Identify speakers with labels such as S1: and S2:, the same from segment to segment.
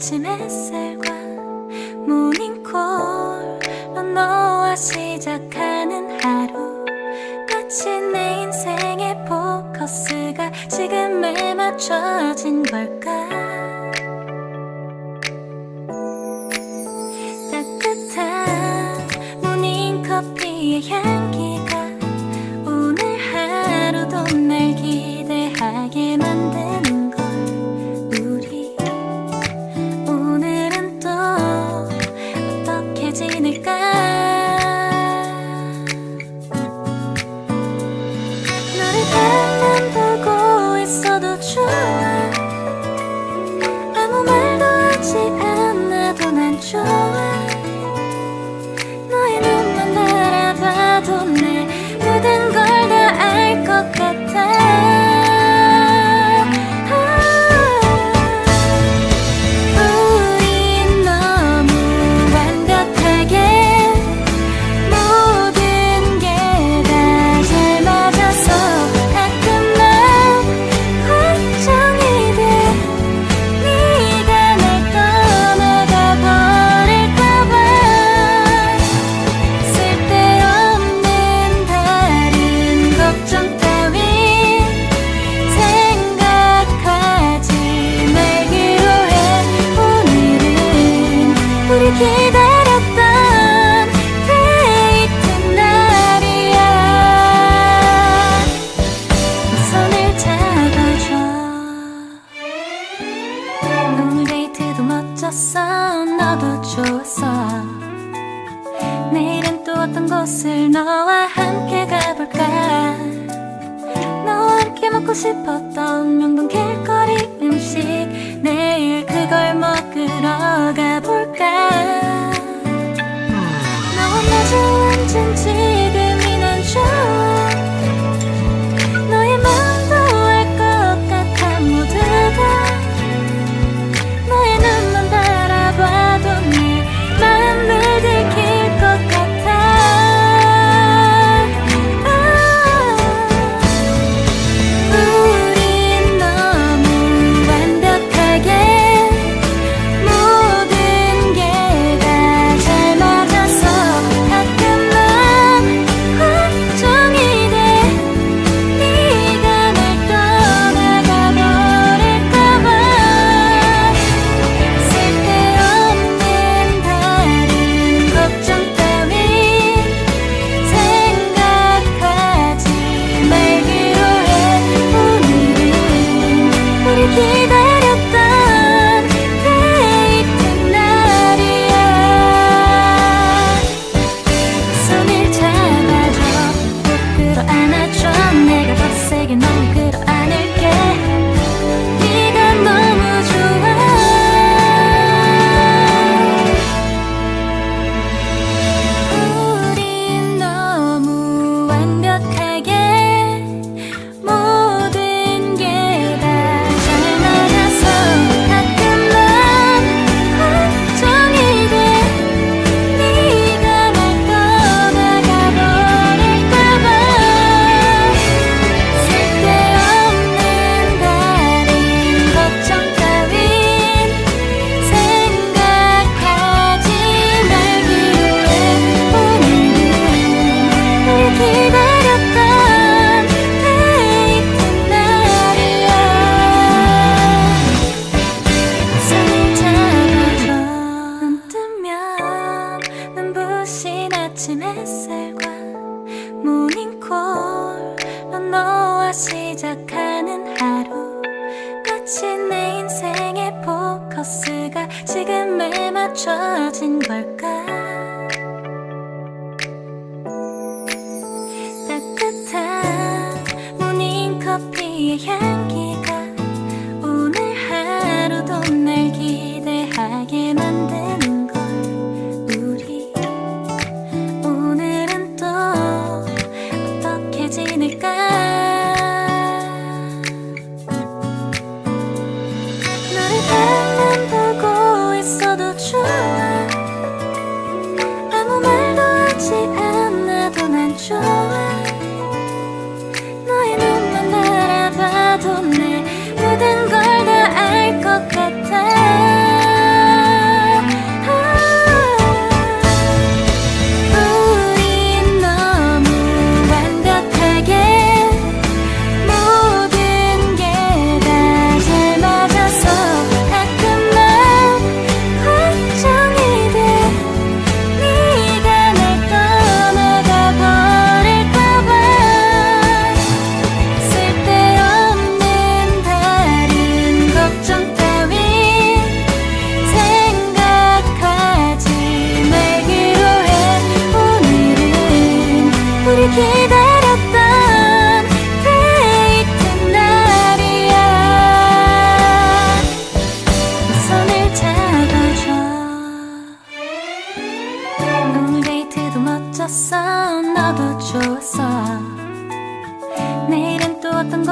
S1: 아침 햇살과 모닝콜로 너와 시작하는 하루, 마치 내 인생의 포커스가 지금에 맞춰진 걸까. 따뜻한 모닝커피의 향기가 오늘 하루도 날 기대하게 만드는 걸. 우리 오늘은 또 어떻게 지낼까. 너를 바라만 보고 있어도 좋아. 아무 말도 하지 않아도 난 좋아. 너의 눈만 바라봐도 내 모든 걸 다 알 것 같아. 우린 너무 완벽하게 모든 게 다 잘 맞아서 가끔 난 걱정이 돼. 네가 날 떠나가 버릴까봐. 쓸데없는 다른 걱정 따윈 생각하지 말기로 해. 오늘은 우리 기다렸던 데이트 날이야. 손을 잡아줘. 오늘 데이트도 멋졌어. 너도 좋았어. 내일은 또 어떤 곳을 너와 함께 가볼까. 너와 함께 먹고 싶었던 명동 길거리 음식, 내일 그걸 먹으러 가볼까. 너와 마주 앉은 지금이 난 좋아. 너의 마음도 알 것 같아. 모두 다 너의 눈만 바라봐도 내 마음을 들킬 것 같아. 우린 너무 완벽하게 모든 게 다 잘 맞아서 가끔 난 걱정이 돼. 네가 날 떠나가 버릴까봐. 쓸데없는 다른 걱정 따윈 생각하지 말기로 해. 오늘은 우리 기다렸던 데이트 날이야. 손을 잡아줘. 꼭 끌어안아줘. 내가 더 세게 널 끌어안을게. 네가 너무 좋아. 우린 너무 완벽하게 모든 게 다 잘 맞아서 가끔 난 걱정이 돼. 네가 날 떠나가 버릴까봐. 쓸데없는 다른 걱정 따윈 생각하지 말기로 해. 오늘은 우리 기다렸던 데이트 날이야. 손을 잡아줘. 눈 뜨면 눈부신 아침 햇살과 모닝콜로 너와 시작하는 하루, 마치 내 인생의 포커스가 지금에 맞춰진 걸까. 따뜻한 모닝커피의 향기가 오늘 하루도 날 기대하게 만드는 걸. 우리 오늘은 또 어떻게 지낼까. 너를 바라만 보고 있어도 좋아. 아무 말도 하지 않아도 난 좋아. 너의 눈만 바라봐도 내 모든 걸 다 알 것 같아.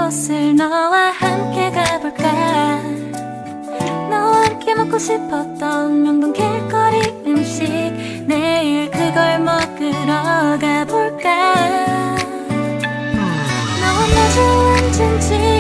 S1: 곳을 너와 함께 가볼까? 너와 함께 먹고 싶었던 명동 길거리 음식 내일 그걸 먹으러 가볼까? 너와 마주 앉은 지